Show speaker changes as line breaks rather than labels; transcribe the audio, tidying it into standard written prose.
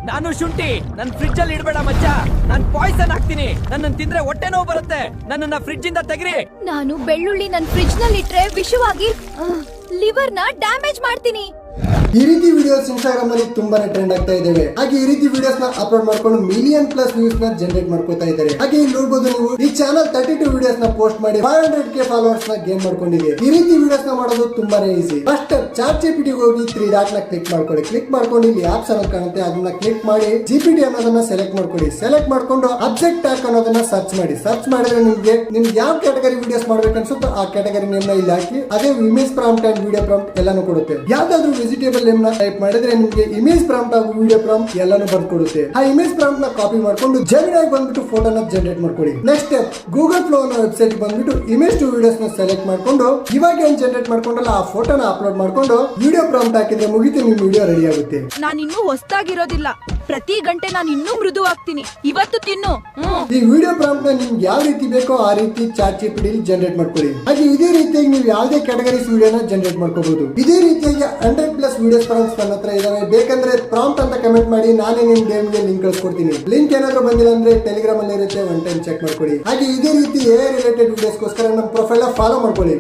ನಾನು ಶುಂಠಿ. ನನ್ ಫ್ರಿಡ್ಜ್ ಅಲ್ಲಿ ಇಡಬೇಡ ಮಚ್ಚ. ನಾನ್ ಪಾಯ್ಸನ್ ಹಾಕ್ತೀನಿ. ನನ್ನ ತಿಂದ್ರೆ ಹೊಟ್ಟೆ ನೋವು ಬರುತ್ತೆ. ನನ್ನನ್ನ ಫ್ರಿಡ್ಜ್ ಇಂದ ತೆಗ್ರಿ.
ನಾನು ಬೆಳ್ಳುಳ್ಳಿ ನನ್ ಫ್ರಿಡ್ಜ್ ನಲ್ಲಿ ಇಟ್ರೆ ವಿಷವಾಗಿ ಲಿವರ್ ನ ಡ್ಯಾಮೇಜ್ ಮಾಡ್ತೀನಿ.
ಈ ರೀತಿ ವಿಡಿಯೋಸ್ ಇನ್ಸ್ಟಾಗ್ರಾಮ್ ಅಲ್ಲಿ ತುಂಬಾನೇ ಟ್ರೆಂಡ್ ಆಗ್ತಾ ಇದಾವೆ. ಹಾಗೆ ಈ ರೀತಿ ವಿಡಿಯೋಸ್ ನ ಅಪ್ಲೋಡ್ ಮಾಡ್ಕೊಂಡು ಮಿಲಿಯನ್ ಪ್ಲಸ್ ವ್ಯೂಸ್ ನ ಜನರೇಟ್ ಮಾಡ್ಕೊತಾ ಇದ್ದಾರೆ. ಹಾಗೆ ಇಲ್ಲಿ ನೋಡಬಹುದು ನೀವು ಈ ಚಾನಲ್ 32 ವಿಡಿಯೋಸ್ ನ ಪೋಸ್ಟ್ ಮಾಡಿ 500k ಫಾಲೋವರ್ಸ್ ನ ಗೇನ್ ಮಾಡ್ಕೊಂಡಿದೆ. ಈ ರೀತಿ ವಿಡಿಯೋಸ್ ನ ಮಾಡೋದು ತುಂಬಾನೇ ಈಸಿ. ಫಸ್ಟ್ ಚಾಟ್ ಜಿಪಿಟಿ ಹೋಗಿ 3 ಡಾಟ್ ನ ಕ್ಲಿಕ್ ಮಾಡ್ಕೊಳ್ಳಿ. ಕ್ಲಿಕ್ ಮಾಡ್ಕೊಂಡು ಇಲ್ಲಿ ಆಪ್ಸ್ ಅನ್ನೋದು ಕಾಣುತ್ತೆ, ಅದನ್ನ ಕ್ಲಿಕ್ ಮಾಡಿ ಜಿಪಿಟಿ ಅನ್ನೋದನ್ನ ಸೆಲೆಕ್ಟ್ ಮಾಡ್ಕೊಳ್ಳಿ. ಸೆಲೆಕ್ಟ್ ಮಾಡ್ಕೊಂಡು ಅಬ್ಜೆಕ್ಟ್ ಟ್ಯಾಗ್ ಅನ್ನೋದನ್ನ ಸರ್ಚ್ ಮಾಡಿ. ಸರ್ಚ್ ಮಾಡಿದ್ರೆ ನಿಮ್ಗೆ ಯಾವ ಕ್ಯಾಟಗರಿ ವಿಡಿಯೋಸ್ ಮಾಡ್ಬೇಕು ಅನ್ಸುತ್ತೋ ಆ ಕ್ಯಾಟಗರಿ ನೇಮ್ ನ ಇಲ್ಲಿ ಹಾಕಿ ಅದೇ image prompt and video prompt ಎಲ್ಲಾನು ಕೊಡುತ್ತೆ. ಯಾವ್ದಾದ್ರು ವೆಜಿಟೇಬಲ್ ನೇಮ್ ನ ಟೈಪ್ ಮಾಡಿದ್ರೆ ನಿಮಗೆ ಇಮೇಜ್ ಪ್ರಾಂಪ್ಟ್ ಹಾಗೂ ವಿಡಿಯೋ ಪ್ರಾಂಪ್ಟ್ ಎಲ್ಲಾನು ಬರ್ಕೊಡುತ್ತೆ. ಆ ಇಮೇಜ್ ಪ್ರಾಂಪ್ಟ್ ನ ಕಾಪಿ ಮಾಡ್ಕೊಂಡು ಜೆಮಿನಿ ಬಂದ್ಬಿಟ್ಟು ಫೋಟೋನ ಜನರೇಟ್ ಮಾಡ್ಕೊಳ್ಳಿ. ನೆಕ್ಸ್ಟ್ ಸ್ಟೆಪ್ ಗೂಗಲ್ ಫ್ಲೋ ಅನ್ನೋ ವೆಬ್ಸೈಟ್ ಬಂದ್ಬಿಟ್ಟು ಇಮೇಜ್ ಟು ವಿಡಿಯೋಸ್ ನ ಸೆಲೆಕ್ಟ್ ಮಾಡ್ಕೊಂಡು ಇವಾಗ ಏನ್ ಜನರೇಟ್ ಮಾಡ್ಕೊಂಡಲ್ಲ ಆ ಫೋಟೋನ ಅಪ್ಲೋಡ್ ಮಾಡ್ಕೊಂಡು ವಿಡಿಯೋ ಪ್ರಾಂಪ್ಟ್ ಹಾಕಿದ್ರೆ ಮುಗಿತು, ನಿಮ್ ವಿಡಿಯೋ ರೆಡಿ ಆಗುತ್ತೆ.
ನಾನು ಇನ್ನೂ ಹೊಸದಾಗಿರೋದಿಲ್ಲ. ಪ್ರತಿ ಗಂಟೆ ನಾನು ಇನ್ನೂ ಮೃದು ಆಗ್ತೀನಿ. ಇವತ್ತು ತಿನ್ನು.
ಈ ವಿಡಿಯೋ ಪ್ರಾಂಪ್ಟ್ ನ ನಿಮ್ಗೆ ಯಾವ ರೀತಿ ಬೇಕೋ ಆ ರೀತಿ ಚಾಟ್ ಜಿಪಿಟಿ ಜನರೇಟ್ ಮಾಡ್ಕೊಳ್ಳಿ. ಹಾಗೆ ಇದೇ ರೀತಿಯಾಗಿ ನೀವು ಯಾವುದೇ ಕ್ಯಾಟಗರೀಸ್ ವಿಡಿಯೋನ ಜನರೇಟ್ ಮಾಡ್ಕೋಬಹುದು. ಇದೇ ರೀತಿಯಾಗಿ 100+ ವಿಡಿಯೋಸ್ ಪ್ರಾಂಪ್ಟ್ಸ್ ನನ್ನ ಹತ್ರ ಇದಾವೆ. ಬೇಕಂದ್ರೆ ಪ್ರಾಂಪ್ಟ್ ಅಂತ ಕಮೆಂಟ್ ಮಾಡಿ, ನಾನೇ ನಿಮ್ ಗೆ ಲಿಂಕ್ ಕಳಿಸ್ಕೊಡ್ತೀನಿ. ಲಿಂಕ್ ಏನಾದ್ರು ಬಂದಿಲ್ಲ ಅಂದ್ರೆ ಟೆಲಿಗ್ರಾಮ್ ಅಲ್ಲಿ ಇರುತ್ತೆ, ಒನ್ ಟೈಮ್ ಚೆಕ್ ಮಾಡ್ಕೊಳ್ಳಿ. ಹಾಗೆ ಇದೇ ರೀತಿ AI ರಿಲೇಟೆಡ್ ವಿಡಿಯೋಸ್ಗೋಸ್ಕರ ನಮ್ಮ ಪ್ರೊಫೈಲ್ ಫಾಲೋ ಮಾಡ್ಕೊಳ್ಳಿ.